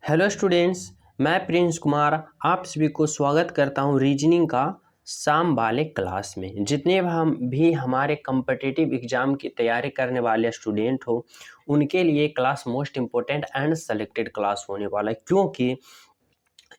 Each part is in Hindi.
हेलो स्टूडेंट्स, मैं प्रिंस कुमार आप सभी को स्वागत करता हूं रीजनिंग का शाम वाले क्लास में। जितने भी हमारे कम्पिटिटिव एग्ज़ाम की तैयारी करने वाले स्टूडेंट हो उनके लिए class most important and selected class होने वाला है, क्योंकि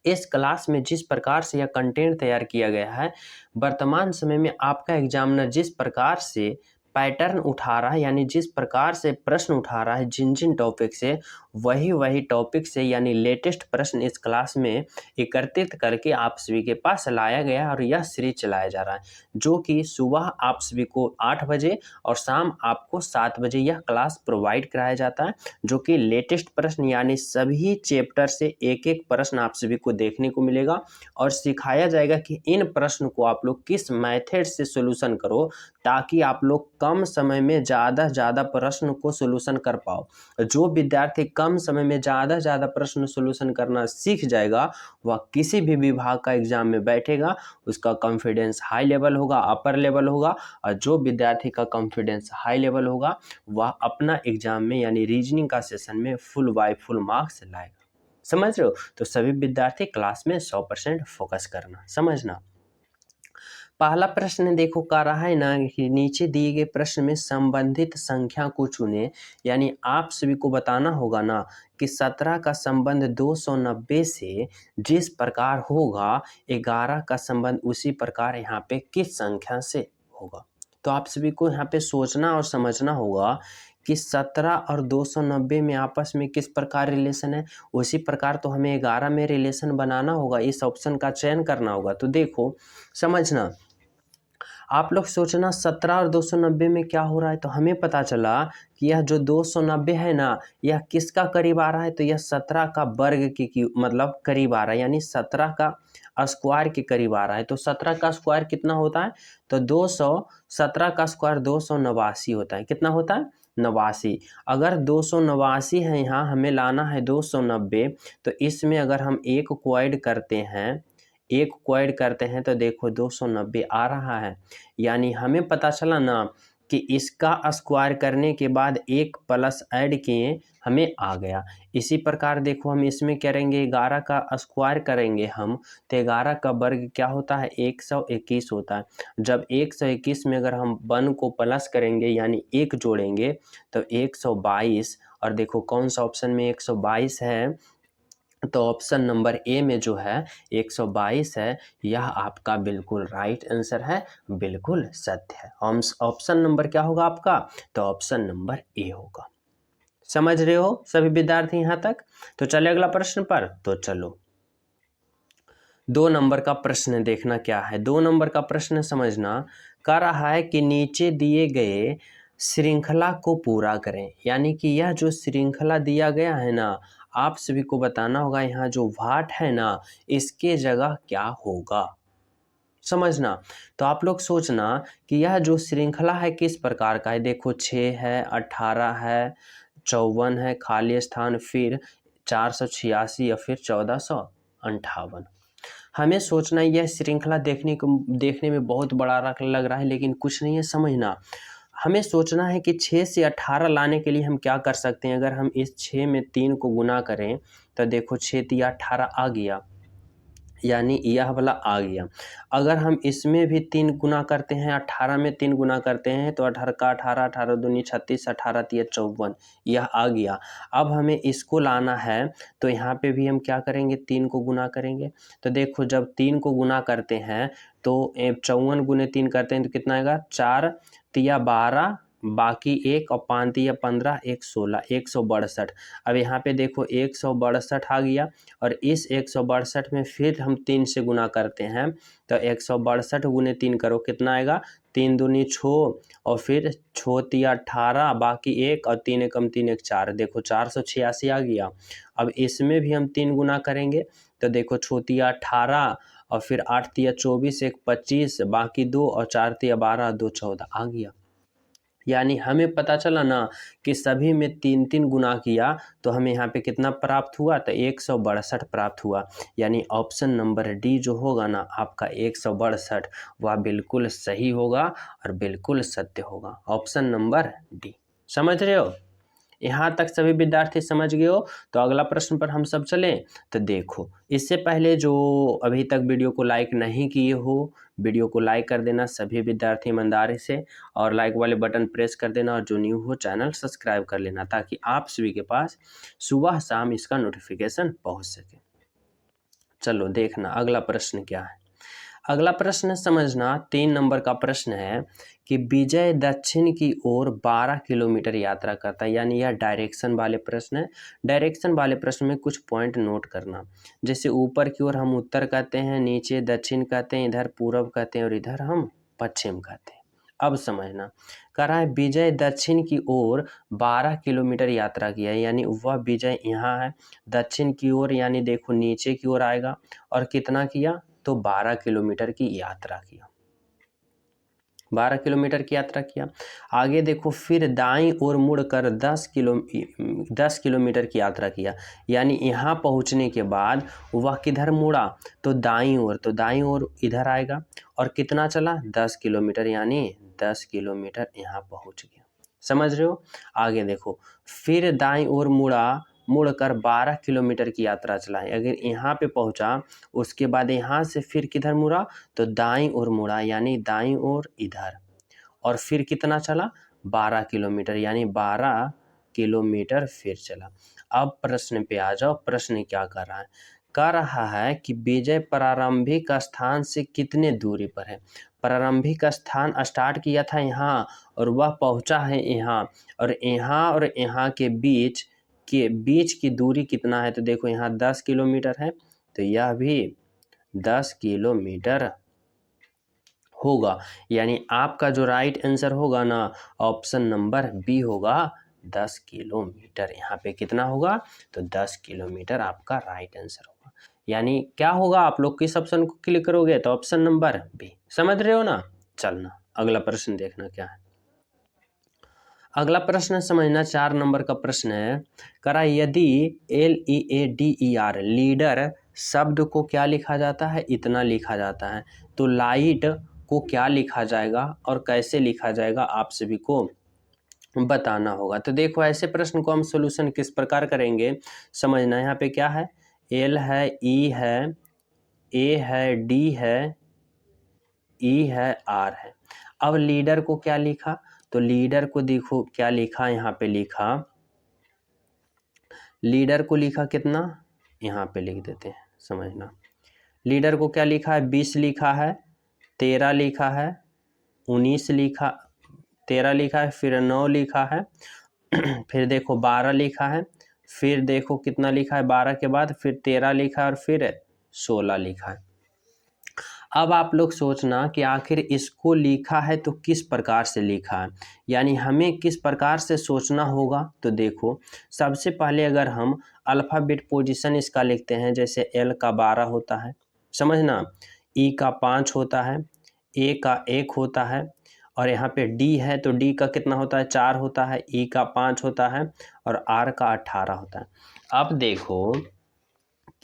इस क्लास में जिस प्रकार से यह कंटेंट तैयार किया गया है, वर्तमान समय में आपका एग्जामिनर जिस प्रकार से पैटर्न उठा रहा है, यानी जिस प्रकार से प्रश्न उठा रहा है जिन जिन टॉपिक से, वही टॉपिक से यानी लेटेस्ट प्रश्न इस क्लास में एकत्रित करके आप सभी के पास लाया गया है और यह सीरीज चलाया जा रहा है, जो कि सुबह आप सभी को 8 बजे और शाम आपको 7 बजे यह क्लास प्रोवाइड कराया जाता है, जो कि लेटेस्ट प्रश्न यानी सभी चैप्टर से एक एक प्रश्न आप सभी को देखने को मिलेगा और सिखाया जाएगा कि इन प्रश्न को आप लोग किस मेथड से सोल्यूशन करो, ताकि आप लोग कम समय में ज़्यादा प्रश्न को सोल्यूशन कर पाओ। जो विद्यार्थी कम समय में ज़्यादा प्रश्न सोल्यूशन करना सीख जाएगा, वह किसी भी विभाग का एग्जाम में बैठेगा, उसका कॉन्फिडेंस हाई लेवल होगा, अपर लेवल होगा। और जो विद्यार्थी का कॉन्फिडेंस हाई लेवल होगा वह अपना एग्जाम में यानी रीजनिंग का सेशन में फुल बाय फुल मार्क्स लाएगा। समझ रहे हो? तो सभी विद्यार्थी क्लास में 100% फोकस करना, समझना। पहला प्रश्न देखो कह रहा है ना कि नीचे दिए गए प्रश्न में संबंधित संख्या को चुने, यानी आप सभी को बताना होगा ना कि 17 का संबंध 290 से जिस प्रकार होगा, 11 का संबंध उसी प्रकार यहाँ पे किस संख्या से होगा। तो आप सभी को यहाँ पे सोचना और समझना होगा कि 17 और 290 में आपस में किस प्रकार रिलेशन है, उसी प्रकार तो हमें 11 में रिलेशन बनाना होगा, इस ऑप्शन का चयन करना होगा। तो देखो समझना, आप लोग सोचना 17 और 290 में क्या हो रहा है। तो हमें पता चला कि यह जो 290 है ना, यह किसका करीब आ रहा है, तो यह 17 का वर्ग की मतलब करीब आ रहा है, यानी 17 का स्क्वायर के करीब आ रहा है। तो 17 का स्क्वायर कितना होता है, तो 217 का स्क्वायर 289 होता है। कितना होता है, 89। अगर 289 है, यहाँ हमें लाना है 290, तो इसमें अगर हम एक को ऐड करते हैं तो देखो 290 आ रहा है। यानी हमें पता चला ना कि इसका स्क्वायर करने के बाद एक प्लस ऐड किए हमें आ गया। इसी प्रकार देखो हम इसमें करेंगे, 11 का स्क्वायर करेंगे हम, तो 11 का वर्ग क्या होता है, 121 होता है। जब 121 में अगर हम 1 को प्लस करेंगे यानी 1 जोड़ेंगे तो 122, और देखो कौन सा ऑप्शन में 122 है, तो ऑप्शन नंबर ए में जो है 122 है, यह आपका बिल्कुल राइट आंसर है, बिल्कुल सत्य है। ऑप्शन नंबर क्या होगा आपका, तो ऑप्शन नंबर ए होगा। समझ रहे हो सभी विद्यार्थी यहाँ तक? तो चले अगला प्रश्न पर। तो चलो 2 नंबर का प्रश्न देखना क्या है। 2 नंबर का प्रश्न समझना, कह रहा है कि नीचे दिए गए श्रृंखला को पूरा करें, यानी कि यह जो श्रृंखला दिया गया है ना, आप सभी को बताना होगा यहाँ जो वाट है ना, इसके जगह क्या होगा, समझना। तो आप लोग सोचना कि यह जो श्रृंखला है किस प्रकार का है। देखो 6 है, 18 है, 54 है, खाली स्थान, फिर 486 या फिर 1458। हमें सोचना यह श्रृंखला देखने में बहुत बड़ा लग रहा है, लेकिन कुछ नहीं है, समझना। हमें सोचना है कि 6 से 18 लाने के लिए हम क्या कर सकते हैं। अगर हम इस 6 में 3 को गुना करें तो देखो 6 तिया 18 आ गया, यानी यह वाला आ गया। अगर हम इसमें भी 3 गुना करते हैं, 18 में 3 गुना करते हैं तो 18 का 18, 18 दूनी 36, 18 तिया 54, यह आ गया। अब हमें इसको लाना है, तो यहाँ पे भी हम क्या करेंगे, 3 को गुना करेंगे। तो देखो जब 3 को गुना करते हैं तो 54 गुने 3 करते हैं तो कितना आएगा, 4 तिया 12, बाकी 1 और 5 तिया 15, 1 16, 162। अब यहाँ पे देखो 162 आ गया, और इस 162 में फिर हम 3 से गुना करते हैं, तो 162 गुने 3 करो, कितना आएगा, 3 दूनी 6 और फिर 6 तिया 18, बाकी 1 और 3 एकम 3 एक 4, देखो 486 आ गया। अब इसमें भी हम 3 गुना करेंगे, तो देखो 6 तिया 18 और फिर 8 तिया 24, 1 25, बाकी 2 और 4 तिया 12, 2 14 आ गया। यानी हमें पता चला ना कि सभी में 3 गुना किया तो हमें यहाँ पे कितना प्राप्त हुआ, तो 162 प्राप्त हुआ। यानी ऑप्शन नंबर डी जो होगा ना आपका 162, वह बिल्कुल सही होगा और बिल्कुल सत्य होगा। ऑप्शन नंबर डी, समझ रहे हो? यहाँ तक सभी विद्यार्थी समझ गए हो? तो अगला प्रश्न पर हम सब चलें। तो देखो, इससे पहले जो अभी तक वीडियो को लाइक नहीं किए हो, वीडियो को लाइक कर देना सभी विद्यार्थी ईमानदारी से, और लाइक वाले बटन प्रेस कर देना, और जो न्यू हो चैनल सब्सक्राइब कर लेना, ताकि आप सभी के पास सुबह शाम इसका नोटिफिकेशन पहुँच सके। चलो देखना अगला प्रश्न क्या है। अगला प्रश्न समझना 3 नंबर का प्रश्न है कि विजय दक्षिण की ओर 12 किलोमीटर यात्रा करता है, यानी यह डायरेक्शन वाले प्रश्न है। डायरेक्शन वाले प्रश्न में कुछ पॉइंट नोट करना, जैसे ऊपर की ओर हम उत्तर कहते हैं, नीचे दक्षिण कहते हैं, इधर पूर्व कहते हैं और इधर हम पश्चिम कहते हैं। अब समझना, कह रहा है विजय दक्षिण की ओर 12 किलोमीटर यात्रा किया है, यानी वह विजय यहाँ है, दक्षिण की ओर यानी देखो नीचे की ओर आएगा, और कितना किया तो 12 किलोमीटर की यात्रा किया, 12 किलोमीटर की यात्रा किया। आगे देखो, फिर दाईं ओर मुड़कर 10 किलोमीटर की यात्रा किया, यानी यहाँ पहुँचने के बाद वह किधर मुड़ा तो दाईं ओर, तो दाईं ओर इधर आएगा, और कितना चला 10 किलोमीटर, यानी 10 किलोमीटर यहाँ पहुँच गया। समझ रहे हो? आगे देखो, फिर दाईं ओर मुड़कर 12 किलोमीटर की यात्रा चलाए, अगर यहाँ पे पहुँचा उसके बाद यहाँ से फिर किधर मुड़ा तो दाईं ओर मुड़ा, यानी दाईं ओर इधर, और फिर कितना चला 12 किलोमीटर, यानी 12 किलोमीटर फिर चला। अब प्रश्न पे आ जाओ, प्रश्न क्या कर रहा है? कह रहा है कि विजय प्रारंभिक स्थान से कितने दूरी पर है। प्रारंभिक स्थान स्टार्ट किया था यहाँ और वह पहुँचा है यहाँ, और यहाँ के बीच की दूरी कितना है, तो देखो यहाँ 10 किलोमीटर है, तो यह भी 10 किलोमीटर होगा, यानी आपका जो राइट आंसर होगा ना ऑप्शन नंबर बी होगा, 10 किलोमीटर। यहाँ पे कितना होगा तो 10 किलोमीटर आपका राइट आंसर होगा। यानी क्या होगा, आप लोग किस ऑप्शन को क्लिक करोगे तो ऑप्शन नंबर बी। समझ रहे हो ना? चलना अगला प्रश्न देखना क्या है। अगला प्रश्न समझना 4 नंबर का प्रश्न है। करा यदि LEADER लीडर शब्द को क्या लिखा जाता है, इतना लिखा जाता है, तो लाइट को क्या लिखा जाएगा और कैसे लिखा जाएगा आप सभी को बताना होगा। तो देखो ऐसे प्रश्न को हम सॉल्यूशन किस प्रकार करेंगे समझना। यहाँ पे क्या है, L है, E है, A है, D है, E है, R है। अब लीडर को क्या लिखा, तो लीडर को देखो क्या लिखा, यहाँ पे लिखा लीडर को लिखा कितना, यहाँ पे लिख देते हैं समझना। लीडर को क्या लिखा है, 20 लिखा है, 13 लिखा है, 19 लिखा, 13 लिखा है, फिर 9 लिखा है, फिर देखो 12 लिखा है, फिर देखो कितना लिखा है 12 के बाद, फिर 13 लिखा है और फिर 16 लिखा है। अब आप लोग सोचना कि आखिर इसको लिखा है तो किस प्रकार से लिखा है, यानी हमें किस प्रकार से सोचना होगा। तो देखो सबसे पहले अगर हम अल्फ़ाबेट पोजीशन इसका लिखते हैं, जैसे L का 12 होता है समझना, E का 5 होता है, A का 1 होता है, और यहाँ पे D है तो D का कितना होता है 4 होता है, E का 5 होता है और R का 18 होता है। अब देखो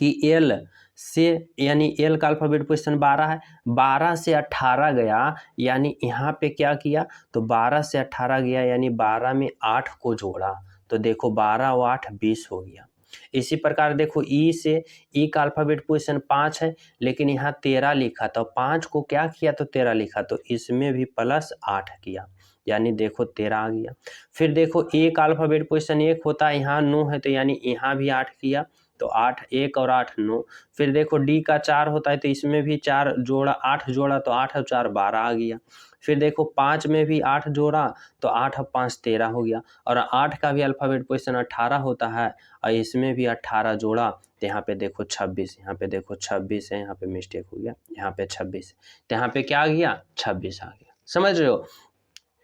कि L से यानी L का अल्फ़ाबेट पोजीशन 12 है, 12 से 18 गया, यानी यहाँ पे क्या किया तो 12 से 18 गया, यानी 12 में 8 को जोड़ा, तो देखो 12 और 8 20 हो गया। इसी प्रकार देखो E का अल्फ़ाबेट पोजीशन 5 है, लेकिन यहाँ 13 लिखा, तो 5 को क्या किया तो 13 लिखा, तो इसमें भी प्लस 8 किया, यानी देखो 13 आ गया। फिर देखो A का अल्फ़ाबेट पोजीशन 1 होता है, यहाँ 9 है, तो यानी यहाँ भी 8 किया, तो 8 1 और 8 9। फिर देखो D का 4 होता है, तो इसमें भी 4 जोड़ा, 8 जोड़ा, तो 8 और 4 12 आ गया। फिर देखो 5 में भी 8 जोड़ा, तो 8 और 5 13 हो गया, और 8 का भी अल्फ़ाबेट पोजीशन 18 होता है, और इसमें भी 18 जोड़ा, तो यहाँ पे देखो 26, यहाँ पे देखो 26 है, यहाँ पे मिस्टेक हो गया, यहाँ पे 26, तो यहाँ पे क्या आ गया 26 आ गया। समझ रहे हो?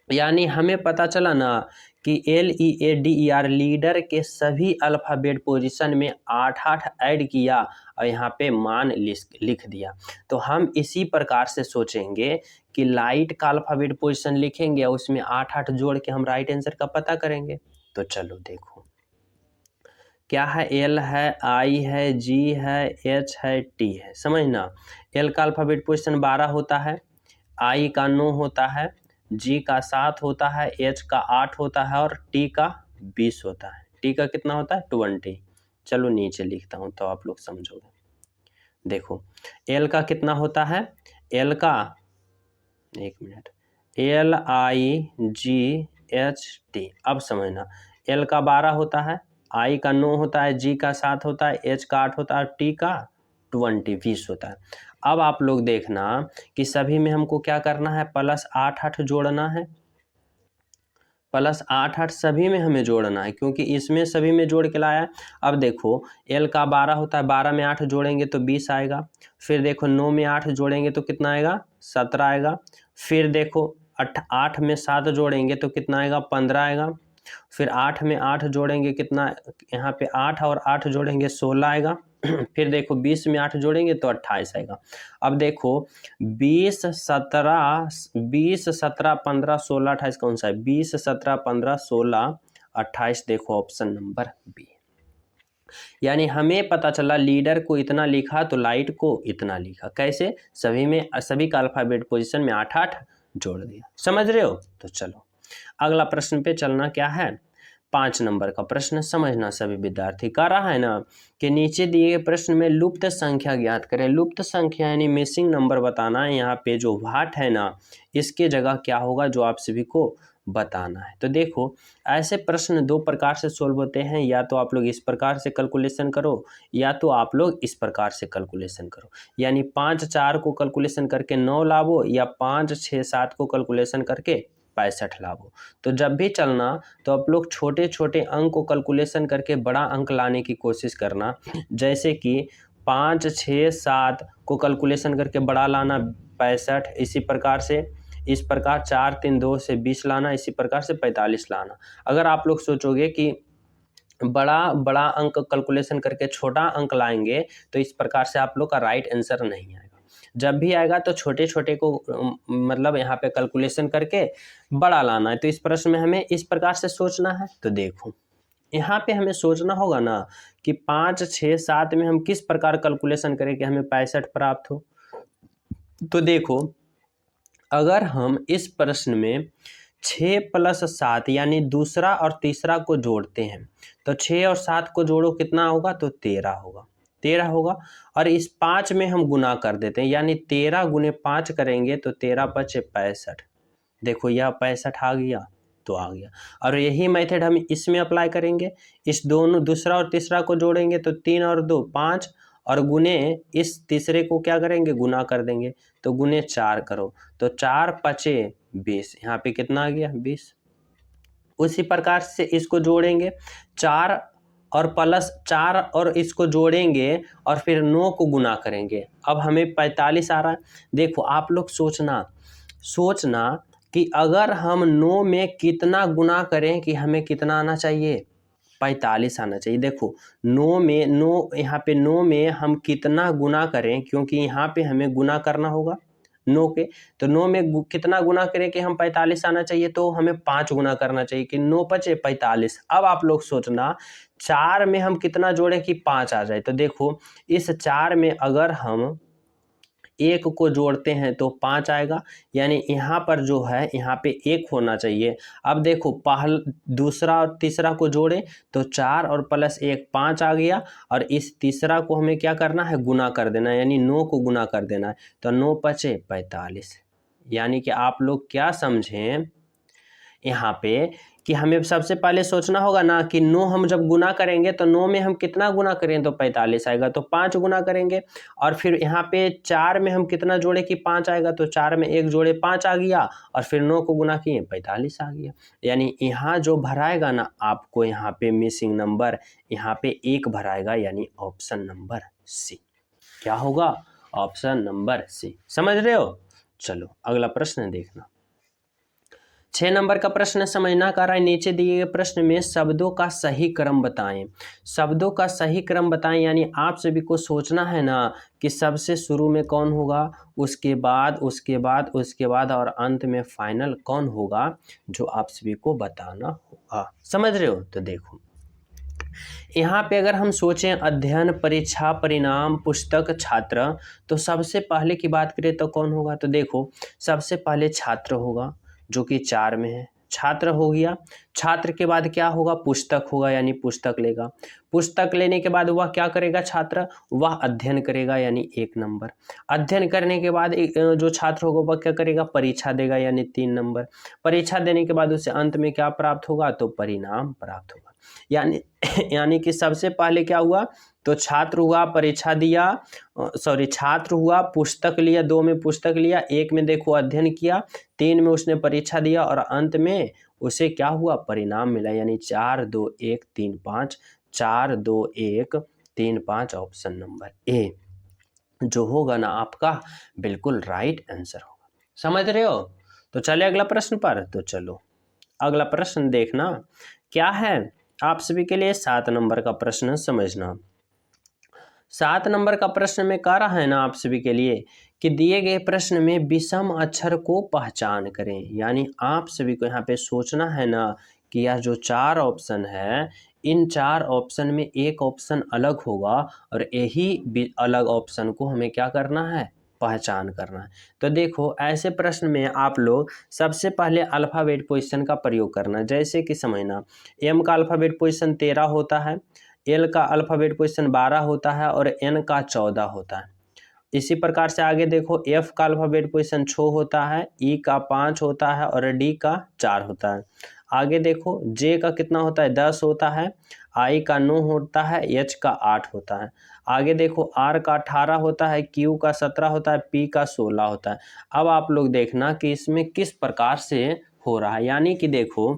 यानी हमें पता चला ना कि LEADER लीडर के सभी अल्फ़ाबेट पोजीशन में 8-8 ऐड किया और यहाँ पे मान लिख दिया। तो हम इसी प्रकार से सोचेंगे कि लाइट का अल्फ़ाबेट पोजीशन लिखेंगे और उसमें 8-8 जोड़ के हम राइट आंसर का पता करेंगे। तो चलो देखो क्या है, L है, I है, G है, H है, T है। समझना, L का अल्फ़ाबेट पोजीशन 12 होता है, I का 9 होता है, G का 7 होता है, H का 8 होता है और T का 20 होता है, टी का कितना होता है 20। चलो नीचे लिखता हूँ तो आप लोग समझोगे। देखो एल का कितना होता है, एल का, एक मिनट, LIGHT। अब समझना, एल का 12 होता है, आई का 9 होता है, जी का 7 होता है, एच का 8 होता है, टी का 20 होता है। अब आप लोग देखना कि सभी में हमको क्या करना है, +8 जोड़ना है, +8 सभी में हमें जोड़ना है, क्योंकि इसमें सभी में जोड़ के लाया है। अब देखो एल का 12 होता है, 12 में 8 जोड़ेंगे तो 20 आएगा। फिर देखो 9 में 8 जोड़ेंगे तो कितना आएगा, 17 आएगा। फिर देखो 8 में 7 जोड़ेंगे तो कितना आएगा, 15 आएगा। फिर 8 में 8 जोड़ेंगे कितना, यहाँ पे 8 और 8 जोड़ेंगे 16 आएगा। फिर देखो 20 में 8 जोड़ेंगे तो 28 आएगा। अब देखो 20 17 15 16 28 कौन सा है, 20 17 15 16 28, देखो ऑप्शन नंबर बी। यानी हमें पता चला लीडर को इतना लिखा तो लाइट को इतना लिखा। कैसे, सभी में, सभी का अल्फाबेट पोजीशन में 8 जोड़ दिया। समझ रहे हो। तो चलो अगला प्रश्न पे चलना। क्या है, 5 नंबर का प्रश्न, समझना सभी विद्यार्थी। कह रहा है ना कि नीचे दिए गए प्रश्न में लुप्त संख्या ज्ञात करें। लुप्त संख्या यानी मिसिंग नंबर बताना है। यहाँ पे जो वाट है ना, इसके जगह क्या होगा जो आप सभी को बताना है। तो देखो ऐसे प्रश्न 2 प्रकार से सोल्व होते हैं, या तो आप लोग इस प्रकार से कैलकुलेशन करो, या तो आप लोग इस प्रकार से कैलकुलेशन करो। यानी 5 4 को कैलकुलेशन करके 9 लावो, या 5 6 7 को कैलकुलेशन करके 65 लावो। तो जब भी चलना तो आप लोग छोटे छोटे अंक को कैलकुलेशन करके बड़ा अंक लाने की कोशिश करना। जैसे कि 5 6 7 को कैलकुलेशन करके बड़ा लाना 65, इसी प्रकार से, इस प्रकार 4 3 2 से 20 लाना, इसी प्रकार से 45 लाना। अगर आप लोग सोचोगे कि बड़ा बड़ा अंक कैलकुलेशन करके छोटा अंक लाएंगे तो इस प्रकार से आप लोग का राइट आंसर नहीं आएगा। जब भी आएगा तो छोटे छोटे को मतलब यहाँ पे कैलकुलेशन करके बड़ा लाना है। तो इस प्रश्न में हमें इस प्रकार से सोचना है। तो देखो यहाँ पे हमें सोचना होगा ना कि 5 6 7 में हम किस प्रकार कैलकुलेशन करें कि हमें 65 प्राप्त हो। तो देखो अगर हम इस प्रश्न में 6 + 7 यानी दूसरा और तीसरा को जोड़ते हैं तो 6 और 7 को जोड़ो कितना होगा, तो 13 होगा, 13 होगा। और इस 5 में हम गुना कर देते हैं, यानी 13 × 5 करेंगे तो 13 × 5 = 65। देखो यह 65 आ गया तो आ गया। और यही मेथड हम इसमें अप्लाई करेंगे। इस दोनों दूसरा और तीसरा को जोड़ेंगे तो 3 और 2 5, और गुने इस तीसरे को क्या करेंगे, गुना कर देंगे। तो गुने 4 करो तो 4 × 5 = 20। यहाँ पे कितना आ गया, 20। उसी प्रकार से इसको जोड़ेंगे, 4 और +4 और इसको जोड़ेंगे और फिर 9 को गुना करेंगे। अब हमें 45 आ रहा है। देखो आप लोग सोचना कि अगर हम 9 में कितना गुना करें कि हमें कितना आना चाहिए, 45 आना चाहिए। देखो 9 में 9, यहाँ पे 9 में हम कितना गुना करें, क्योंकि यहाँ पे हमें गुना करना होगा 9 के। तो 9 में कितना गुना करें कि हम 45 आना चाहिए, तो हमें 5 गुना करना चाहिए कि 9 × 5 = 45। अब आप लोग सोचना 4 में हम कितना जोड़ें कि 5 आ जाए। तो देखो इस 4 में अगर हम 1 को जोड़ते हैं तो 5 आएगा, यानी यहाँ पर जो है यहाँ पे 1 होना चाहिए। अब देखो दूसरा और तीसरा को जोड़े तो 4 और +1 5 आ गया, और इस तीसरा को हमें क्या करना है, गुना कर देना है, यानी 9 को गुना कर देना है। तो 9 × 5 = 45। यानी कि आप लोग क्या समझें यहाँ पे कि हमें सबसे पहले सोचना होगा ना कि 9 हम जब गुना करेंगे तो 9 में हम कितना गुना करें तो 45 आएगा, तो 5 गुना करेंगे। और फिर यहाँ पे 4 में हम कितना जोड़े कि 5 आएगा, तो 4 में 1 जोड़े 5 आ गया, और फिर 9 को गुना किए 45 आ गया। यानी यहाँ जो भराएगा ना आपको, यहाँ पे मिसिंग नंबर, यहाँ पे 1 भराएगा, यानी ऑप्शन नंबर सी। क्या होगा, ऑप्शन नंबर सी। समझ रहे हो। चलो अगला प्रश्न देखना। 6 नंबर का प्रश्न समझना का रहा है, नीचे दिए गए प्रश्न में शब्दों का सही क्रम बताएं। शब्दों का सही क्रम बताएं यानी आप सभी को सोचना है ना कि सबसे शुरू में कौन होगा, उसके बाद और अंत में फाइनल कौन होगा, जो आप सभी को बताना होगा। समझ रहे हो। तो देखो यहाँ पे अगर हम सोचें अध्ययन, परीक्षा, परिणाम, पुस्तक, छात्र, तो सबसे पहले की बात करें तो कौन होगा। तो देखो सबसे पहले छात्र होगा जो कि 4 में है, छात्र हो गया। छात्र के बाद क्या होगा, पुस्तक होगा यानी पुस्तक लेगा। पुस्तक लेने के बाद वह क्या करेगा छात्र, वह अध्ययन करेगा यानी 1 नंबर। अध्ययन करने के बाद जो छात्र होगा वह क्या करेगा, परीक्षा देगा यानी 3 नंबर। परीक्षा देने के बाद उसे अंत में क्या प्राप्त होगा, तो परिणाम प्राप्त होगा। यानी यानी कि सबसे पहले क्या हुआ, तो छात्र हुआ, परीक्षा दिया, छात्र हुआ, पुस्तक लिया, 2 में पुस्तक लिया, 1 में देखो अध्ययन किया, 3 में उसने परीक्षा दिया और अंत में उसे क्या हुआ, परिणाम मिला यानी 4 2 1 3 5, 4 2 1 3 5 ऑप्शन नंबर ए जो होगा ना आपका बिल्कुल राइट आंसर होगा। समझ रहे हो? तो चले अगला प्रश्न पर। तो चलो अगला प्रश्न देखना क्या है आप सभी के लिए। 7 नंबर का प्रश्न समझना। 7 नंबर का प्रश्न में कह रहा है ना आप सभी के लिए कि दिए गए प्रश्न में विषम अक्षर को पहचान करें। यानी आप सभी को यहाँ पे सोचना है ना कि यह जो 4 ऑप्शन है, इन 4 ऑप्शन में एक ऑप्शन अलग होगा और यही अलग ऑप्शन को हमें क्या करना है, पहचान करना है। तो देखो ऐसे प्रश्न में आप लोग सबसे पहले अल्फ़ाबेट पोजीशन का प्रयोग करना। जैसे कि समझना, एम का अल्फ़ाबेट पोजीशन 13 होता है, एल का अल्फ़ाबेट पोजीशन 12 होता है और एन का 14 होता है। इसी प्रकार से आगे देखो, एफ का अल्फ़ाबेट पोजीशन 6 होता है, ई का 5 होता है और डी का 4 होता है। आगे देखो, जे का कितना होता है, 10 होता है, आई का 9 होता है, एच का 8 होता है। आगे देखो, आर का 18 होता है, क्यू का 17 होता है, पी का 16 होता है। अब आप लोग देखना कि इसमें किस प्रकार से हो रहा है। यानी कि देखो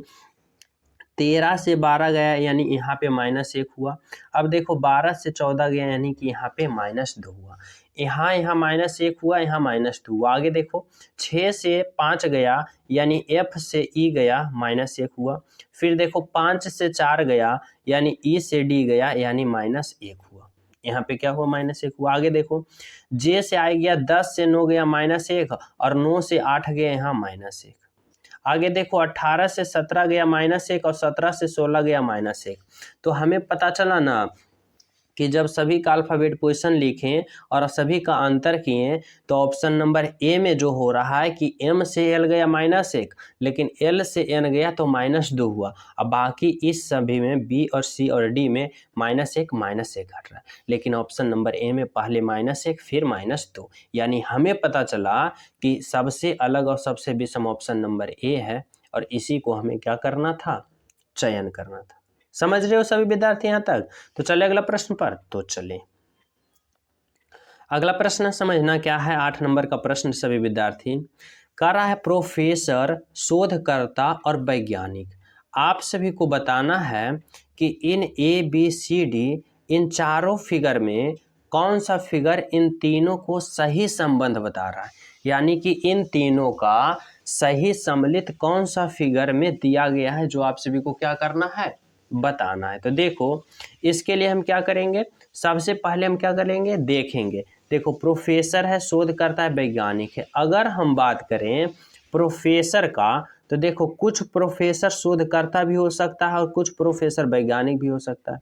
13 से 12 गया यानी यहाँ पे -1 हुआ। अब देखो 12 से 14 गया यानी कि यहाँ पे -2 हुआ। यहाँ -1 हुआ, यहाँ -2 हुआ। आगे देखो 6 से 5 गया यानी F से E गया, -1 हुआ। फिर देखो 5 से 4 गया यानी E से D गया यानी -1 हुआ। यहाँ पे क्या हुआ, -1 हुआ। आगे देखो J से I गया, 10 से 9 गया -1 और 9 से 8 गया यहाँ -1। आगे देखो 18 से 17 गया -1 और 17 से 16 गया -1। तो हमें पता चला ना कि जब सभी का अल्फ़ाबेट पोजीशन लिखें और सभी का अंतर किए तो ऑप्शन नंबर ए में जो हो रहा है कि एम से एल गया -1 लेकिन एल से एन गया तो -2 हुआ। अब बाकी इस सभी में बी और सी और डी में -1 घट रहा है, लेकिन ऑप्शन नंबर ए में पहले -1 फिर -2। यानी हमें पता चला कि सबसे अलग और सबसे विषम ऑप्शन नंबर ए है और इसी को हमें क्या करना था, चयन करना था। समझ रहे हो सभी विद्यार्थी यहाँ तक? तो चले अगला प्रश्न पर। तो चले अगला प्रश्न समझना क्या है। 8 नंबर का प्रश्न सभी विद्यार्थी कर रहा है, प्रोफेसर, शोधकर्ता और वैज्ञानिक। आप सभी को बताना है कि इन ABCD इन चारों फिगर में कौन सा फिगर इन तीनों को सही संबंध बता रहा है। यानी कि इन तीनों का सही सम्मिलित कौन सा फिगर में दिया गया है, जो आप सभी को क्या करना है, बताना है। तो देखो इसके लिए हम क्या करेंगे, सबसे पहले हम क्या करेंगे, देखेंगे। देखो प्रोफेसर है, शोधकर्ता है, वैज्ञानिक है। अगर हम बात करें प्रोफेसर का तो देखो कुछ प्रोफेसर शोधकर्ता भी हो सकता है और कुछ प्रोफेसर वैज्ञानिक भी हो सकता है।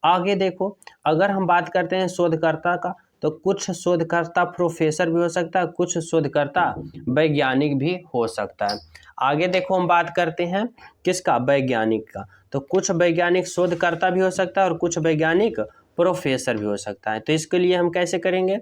आगे देखो अगर हम बात करते हैं शोधकर्ता का तो कुछ शोधकर्ता प्रोफेसर भी हो सकता है, कुछ शोधकर्ता वैज्ञानिक भी हो सकता है। आगे देखो हम बात करते हैं किसका, वैज्ञानिक का, तो कुछ वैज्ञानिक शोधकर्ता भी हो सकता है और कुछ वैज्ञानिक प्रोफेसर भी हो सकता है। तो इसके लिए हम कैसे करेंगे,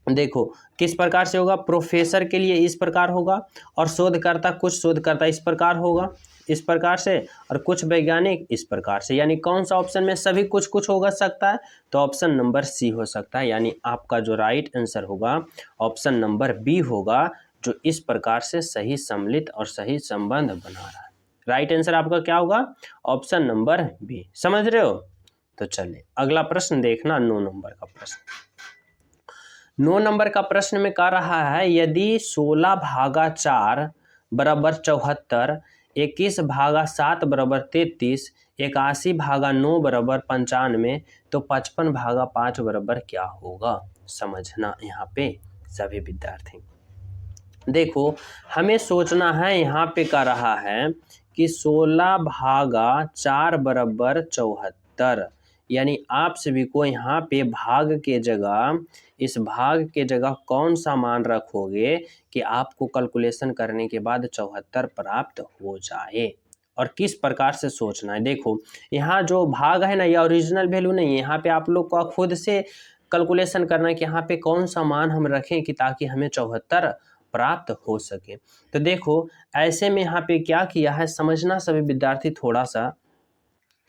देखो किस प्रकार से होगा, प्रोफेसर के लिए इस प्रकार होगा और शोधकर्ता, कुछ शोधकर्ता इस प्रकार होगा, इस प्रकार से, और कुछ वैज्ञानिक इस प्रकार से। यानी कौन सा ऑप्शन में सभी कुछ कुछ हो सकता है, तो ऑप्शन नंबर सी हो सकता है। यानी आपका जो राइट आंसर होगा ऑप्शन नंबर बी होगा, जो इस प्रकार से सही सम्मिलित और सही संबंध बना रहा है। राइट आंसर आपका क्या होगा, ऑप्शन नंबर बी। समझ रहे हो? तो चलिए अगला प्रश्न देखना, 9 नंबर का प्रश्न। 9 नंबर का प्रश्न में कह रहा है, यदि 16 भागा 4 बराबर 74, 21 भागा 7 बराबर 33, 81 भागा 9 बराबर 95, तो 55 भागा 5 बराबर क्या होगा। समझना यहाँ पे सभी विद्यार्थी। देखो हमें सोचना है, यहाँ पे कह रहा है कि 16 भागा 4 बराबर 74, यानी आप सभी को यहाँ पे भाग के जगह, इस भाग के जगह कौन सा मान रखोगे कि आपको कैलकुलेशन करने के बाद 74 प्राप्त हो जाए। और किस प्रकार से सोचना है, देखो यहाँ जो भाग है ना, ये ओरिजिनल वैल्यू नहीं है, यहाँ पे आप लोग को खुद से कैलकुलेशन करना है कि यहाँ पे कौन सा मान हम रखें कि ताकि हमें 74 प्राप्त हो सके। तो देखो ऐसे में यहाँ पे क्या किया है, समझना सभी विद्यार्थी थोड़ा सा।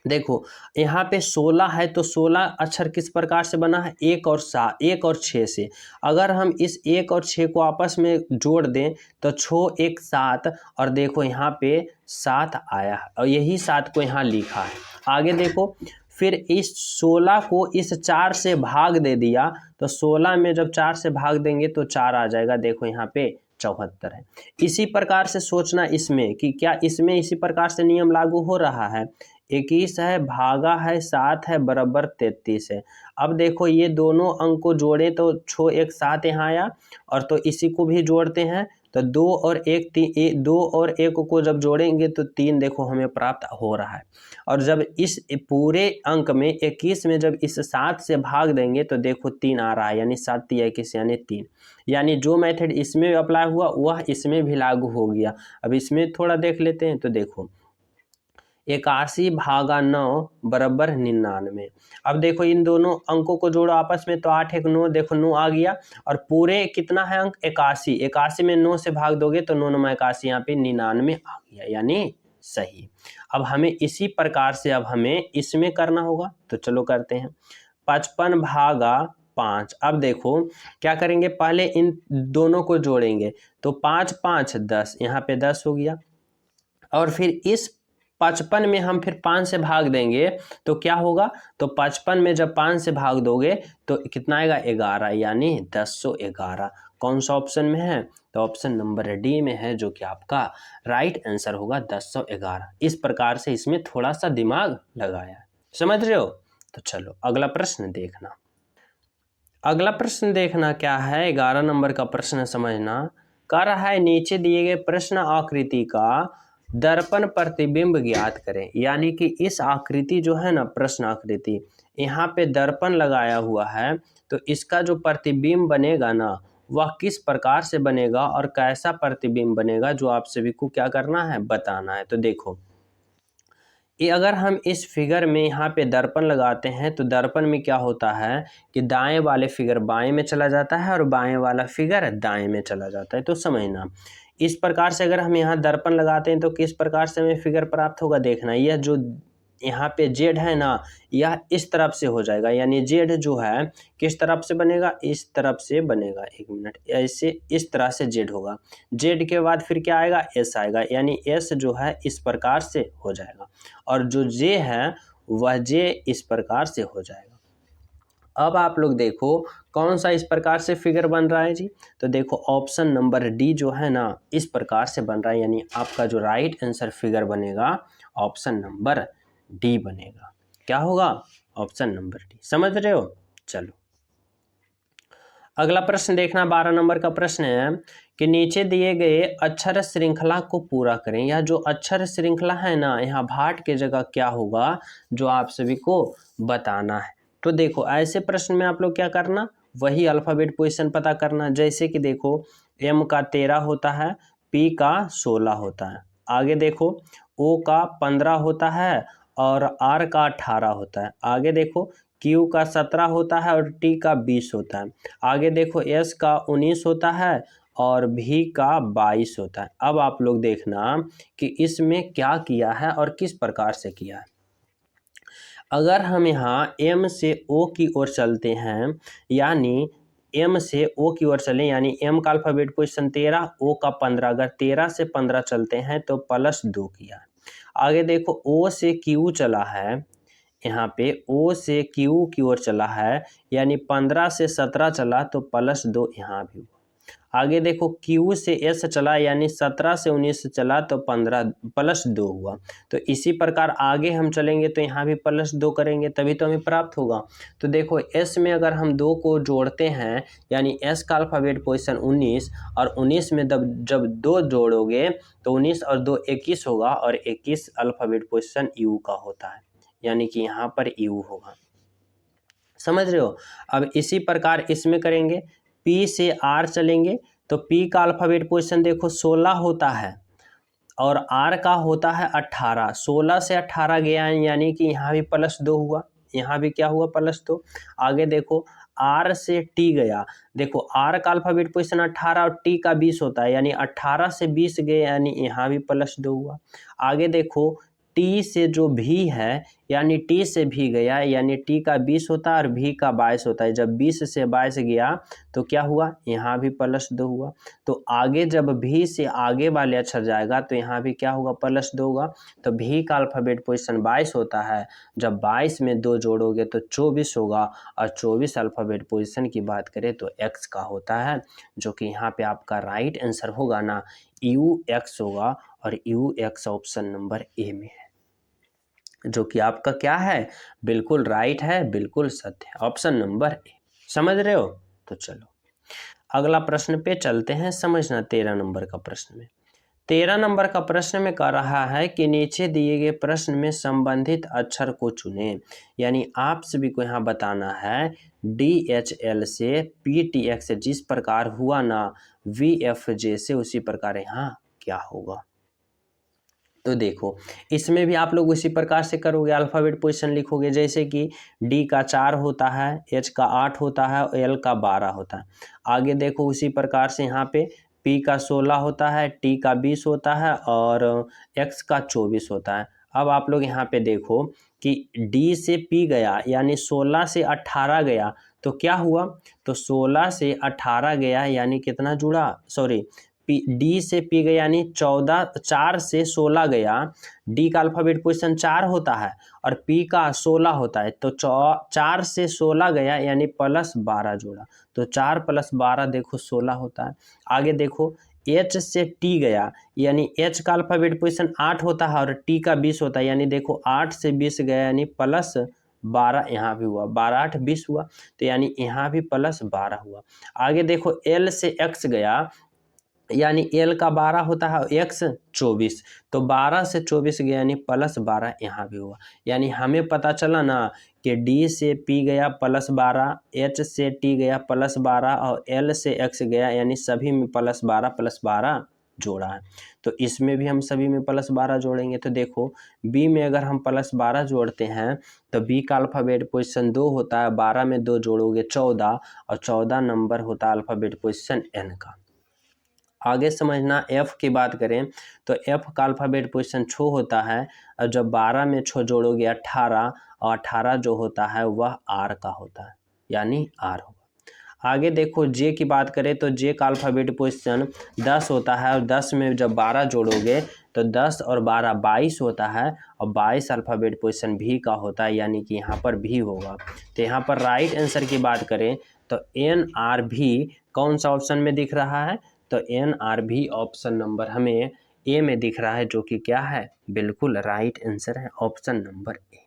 देखो यहाँ पे 16 है तो 16 अक्षर किस प्रकार से बना है, 1 और 6 से। अगर हम इस 1 और 6 को आपस में जोड़ दें तो 6 1 7, और देखो यहाँ पे 7 आया है और यही 7 को यहाँ लिखा है। आगे देखो फिर इस 16 को इस 4 से भाग दे दिया, तो 16 में जब 4 से भाग देंगे तो 4 आ जाएगा, देखो यहाँ पे 74 है। इसी प्रकार से सोचना इसमें कि क्या इसमें इसी प्रकार से नियम लागू हो रहा है। 21 है भागा है 7 है बराबर 33 है। अब देखो ये दोनों अंक को जोड़े तो 6 1 7 यहाँ आया, और तो इसी को भी जोड़ते हैं तो 2 और 1 3, 2 और 1 को जब जोड़ेंगे तो 3 देखो हमें प्राप्त हो रहा है। और जब इस पूरे अंक में 21 में जब इस 7 से भाग देंगे तो देखो 3 आ रहा है, यानी 7 3 21 यानी 3। यानी जो मेथड इसमें अप्लाई हुआ वह इसमें भी लागू हो गया। अब इसमें थोड़ा देख लेते हैं, तो देखो 81 भागा 9 बराबर 99। अब देखो इन दोनों अंकों को जोड़ो आपस में तो 8 1 9, देखो 9 आ गया, और पूरे कितना है अंक 81, 81 में 9 से भाग दोगे तो 9 9 81, यहाँ पे 99 आ गया, यानी सही। अब हमें इसी प्रकार से अब हमें इसमें करना होगा, तो चलो करते हैं। 55 भागा 5। अब देखो क्या करेंगे, पहले इन दोनों को जोड़ेंगे तो 5 5 10, यहाँ पे 10 हो गया, और फिर इस 55 में हम फिर 5 से भाग देंगे तो क्या होगा, तो 55 में जब 5 से भाग दोगे तो कितना आएगा 11, यानी 1011। कौन सा ऑप्शन में है, तो ऑप्शन नंबर डी में है, जो कि आपका राइट आंसर होगा 1011। इस प्रकार से इसमें थोड़ा सा दिमाग लगाया, समझ रहे हो। तो चलो अगला प्रश्न देखना। अगला प्रश्न देखना क्या है, 11 नंबर का प्रश्न समझना। कह रहा है नीचे दिए गए प्रश्न आकृति का दर्पण प्रतिबिंब ज्ञात करें। यानी कि इस आकृति जो है ना, प्रश्न आकृति, यहाँ पे दर्पण लगाया हुआ है, तो इसका जो प्रतिबिंब बनेगा ना वह किस प्रकार से बनेगा और कैसा प्रतिबिंब बनेगा, जो आप सभी को क्या करना है, बताना है। तो देखो ये अगर हम इस फिगर में यहाँ पे दर्पण लगाते हैं तो दर्पण में क्या होता है कि दाएं वाले फिगर बाएं में चला जाता है और बाएं वाला फिगर दाएं में चला जाता है। तो समझना इस प्रकार से अगर हम यहाँ दर्पण लगाते हैं तो किस प्रकार से हमें फिगर प्राप्त होगा, देखना यह जो यहाँ पे जेड है ना, यह इस तरफ से हो जाएगा, यानी जेड जो है किस तरफ से बनेगा, इस तरफ से बनेगा। एक मिनट, ऐसे इस तरह से जेड होगा, जेड के बाद फिर क्या आएगा, एस आएगा, यानी एस जो है इस प्रकार से हो जाएगा, और जो जे है वह जे इस प्रकार से हो जाएगा। अब आप लोग देखो कौन सा इस प्रकार से फिगर बन रहा है जी, तो देखो ऑप्शन नंबर डी जो है ना इस प्रकार से बन रहा है, यानी आपका जो राइट आंसर फिगर बनेगा ऑप्शन नंबर डी बनेगा। क्या होगा, ऑप्शन नंबर डी। समझ रहे हो। चलो अगला प्रश्न देखना, 12 नंबर का प्रश्न है कि नीचे दिए गए अक्षर श्रृंखला को पूरा करें। यह जो अक्षर श्रृंखला है ना, यहाँ भाट के जगह क्या होगा, जो आप सभी को बताना है। तो देखो ऐसे प्रश्न में आप लोग क्या करना, वही अल्फाबेट पोजीशन पता करना। जैसे कि देखो एम का 13 होता है, पी का 16 होता है, आगे देखो ओ का 15 होता है और आर का 18 होता है, आगे देखो क्यू का 17 होता है और टी का 20 होता है, आगे देखो एस का 19 होता है और भी का 22 होता है। अब आप लोग देखना कि इसमें क्या किया है और किस प्रकार से किया है। अगर हम यहाँ एम से ओ की ओर चलते हैं, यानी एम से ओ की ओर चलें, यानी एम का अल्फाबेट पोजीशन 13, ओ का 15, अगर 13 से 15 चलते हैं तो +2 किया। आगे देखो ओ से क्यू चला है, यहाँ पे ओ से क्यू की ओर चला है, यानी 15 से 17 चला तो +2 यहाँ भी हुआ। आगे देखो क्यू से एस चला, यानी 17 से 19 चला तो 15 +2 हुआ। तो इसी प्रकार आगे हम चलेंगे तो यहाँ भी +2 करेंगे तभी तो हमें प्राप्त होगा। तो देखो एस में अगर हम 2 को जोड़ते हैं, यानी एस का अल्फाबेट पोजीशन 19, और 19 में जब 2 जोड़ोगे तो 19 और 2 21 होगा, और 21 अल्फाबेट पोजीशन यू का होता है, यानी कि यहाँ पर यू होगा। समझ रहे हो। अब इसी प्रकार इसमें करेंगे, P से R चलेंगे तो P का अल्फ़ाबेट पोजीशन देखो 16 होता है और R का होता है 18। 16 से 18 गया यानी कि यहाँ भी +2 हुआ, यहाँ भी क्या हुआ +2। आगे देखो R से T गया, देखो R का अल्फ़ाबेट पोजीशन 18 और T का 20 होता है, यानी 18 से 20 गए यानी यहाँ भी +2 हुआ। आगे देखो T से जो V है यानी T से V गया यानी T का 20 होता है और V का 22 होता है। जब 20 से 22 गया तो क्या हुआ, यहाँ भी +2 हुआ। तो आगे जब V से आगे वाले अक्षर जाएगा तो यहाँ भी क्या होगा +2 होगा। तो V का अल्फ़ाबेट पोजीशन 22 होता है, जब 22 में 2 जोड़ोगे तो 24 होगा और 24 अल्फ़ाबेट पोजीशन की बात करें तो X का होता है, जो कि यहाँ पे आपका राइट आंसर होगा ना UX होगा और UX ऑप्शन नंबर ए में है, जो कि आपका क्या है, बिल्कुल राइट है, बिल्कुल सत्य है, ऑप्शन नंबर ए। समझ रहे हो। तो चलो अगला प्रश्न पे चलते हैं, समझना 13 नंबर का प्रश्न में। 13 नंबर का प्रश्न में कह रहा है कि नीचे दिए गए प्रश्न में संबंधित अक्षर को चुनें, यानी आप सभी को यहाँ बताना है DHL से PTX जिस प्रकार हुआ ना VFJ से उसी प्रकार यहाँ क्या होगा। तो देखो इसमें भी आप लोग उसी प्रकार से करोगे, अल्फ़ाबेट पोजीशन लिखोगे, जैसे कि D का 4 होता है, H का 8 होता है और L का 12 होता है। आगे देखो उसी प्रकार से यहाँ पे P का 16 होता है, T का 20 होता है और X का 24 होता है। अब आप लोग यहाँ पे देखो कि D से P गया यानी 16 से 18 गया तो क्या हुआ, तो 16 से 18 गया यानी कितना जुड़ा, सॉरी D से P गया यानी 4 से 16 गया। D का अल्फ़ाबेट पोजीशन 4 होता है और P का 16 होता है, तो 4 से 16 गया यानी +12 जोड़ा, तो 4 + 12 देखो 16 होता है। आगे देखो H से T गया यानी H का अल्फ़ाबेट पोजीशन 8 होता है और T का 20 होता है, यानी देखो 8 से 20 गया यानी +12 यहाँ भी हुआ, 12 8 20 हुआ, तो यानी यहाँ भी +12 हुआ। आगे देखो L से X गया यानी L का 12 होता है X 24, तो 12 से 24 गया यानी +12 यहाँ भी हुआ। यानी हमें पता चला ना कि D से P गया +12, H से T गया +12 और L से X गया, यानी सभी में +12 जोड़ा है। तो इसमें भी हम सभी में +12 जोड़ेंगे। तो देखो B में अगर हम +12 जोड़ते हैं तो B का अल्फ़ाबेट पोजीशन 2 होता है, 12 में 2 जोड़ोगे 14 और 14 नंबर होता है अल्फ़ाबेट पोजीशन N का। आगे समझना F की बात करें तो F का अल्फ़ाबेट पोजीशन 6 होता है और जब 12 में 6 जोड़ोगे 18 और 18 जो होता है वह R का होता है, यानी R होगा। आगे देखो J की बात करें तो J का अल्फ़ाबेट पोजीशन 10 होता है और 10 में जब 12 जोड़ोगे तो 10 और 12 22 होता है और 22 अल्फ़ाबेट पोजीशन V का होता है, यानी कि यहाँ पर V होगा। तो यहाँ पर राइट आंसर की बात करें तो NRV कौन सा ऑप्शन में दिख रहा है, तो NRV ऑप्शन नंबर हमें ए में दिख रहा है, जो कि क्या है, बिल्कुल राइट आंसर है, ऑप्शन नंबर ए।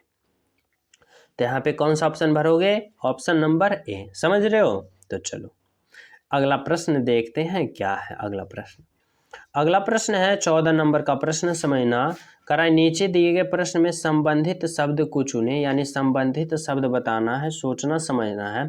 तो यहाँ पे कौन सा ऑप्शन भरोगे, ऑप्शन नंबर ए। समझ रहे हो। तो चलो अगला प्रश्न देखते हैं क्या है अगला प्रश्न। अगला प्रश्न है 14 नंबर का प्रश्न, समझना। कराए नीचे दिए गए प्रश्न में संबंधित शब्द को चुने, यानी संबंधित शब्द बताना है, सोचना समझना है।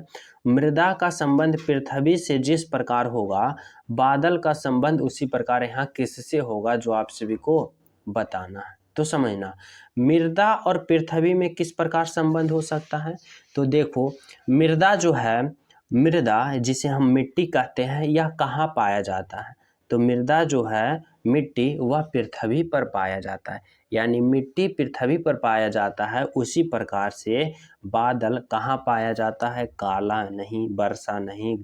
मृदा का संबंध पृथ्वी से जिस प्रकार होगा बादल का संबंध उसी प्रकार यहाँ किससे होगा, जो आप सभी को बताना है। तो समझना मृदा और पृथ्वी में किस प्रकार संबंध हो सकता है। तो देखो मृदा जो है, मृदा जिसे हम मिट्टी कहते हैं, यह कहाँ पाया जाता है, तो मृदा जो है मिट्टी वह पृथ्वी पर पाया जाता है, यानी मिट्टी पृथ्वी पर पाया जाता है। उसी प्रकार से बादल कहाँ पाया जाता है, काला नहीं, वर्षा नहीं,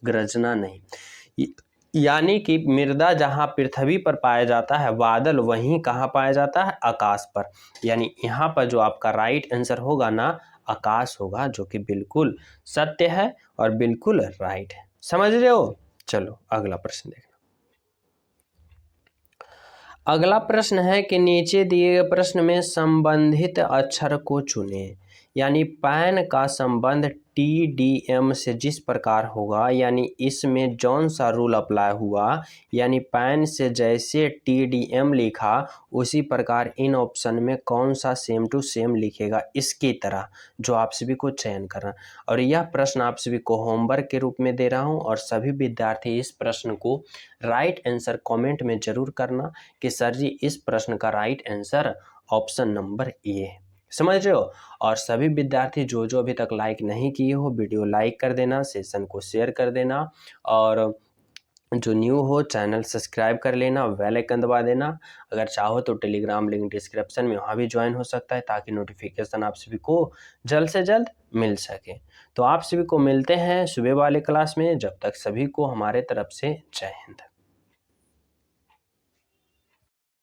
गरजना नहीं, यानी कि मृदा जहाँ पृथ्वी पर पाया जाता है, बादल वहीं कहाँ पाया जाता है, आकाश पर। यानी यहाँ पर जो आपका राइट आंसर होगा ना आकाश होगा, जो कि बिल्कुल सत्य है और बिल्कुल राइट है। समझ रहे हो। चलो अगला प्रश्न देखना। अगला प्रश्न है कि नीचे दिए गए प्रश्न में संबंधित अक्षर को चुनें, यानी पैन का संबंध TDM से जिस प्रकार होगा, यानी इसमें जौन सा रूल अप्लाई हुआ, यानी पैन से जैसे TDM लिखा उसी प्रकार इन ऑप्शन में कौन सा सेम टू सेम लिखेगा, इसकी तरह जो आप सभी को चयन करना। और यह प्रश्न आप सभी को होमवर्क के रूप में दे रहा हूं और सभी विद्यार्थी इस प्रश्न को राइट आंसर कमेंट में जरूर करना कि सर जी इस प्रश्न का right answer option number A है। समझ रहे हो। और सभी विद्यार्थी जो जो अभी तक लाइक नहीं किए हो, वीडियो लाइक कर देना, सेशन को शेयर कर देना, और जो न्यू हो चैनल सब्सक्राइब कर लेना, बेल आइकन दबा देना। अगर चाहो तो टेलीग्राम लिंक डिस्क्रिप्शन में, वहाँ भी ज्वाइन हो सकता है ताकि नोटिफिकेशन आप सभी को जल्द से जल्द मिल सके। तो आप सभी को मिलते हैं सुबह वाले क्लास में। जब तक सभी को हमारे तरफ से जय हिंद।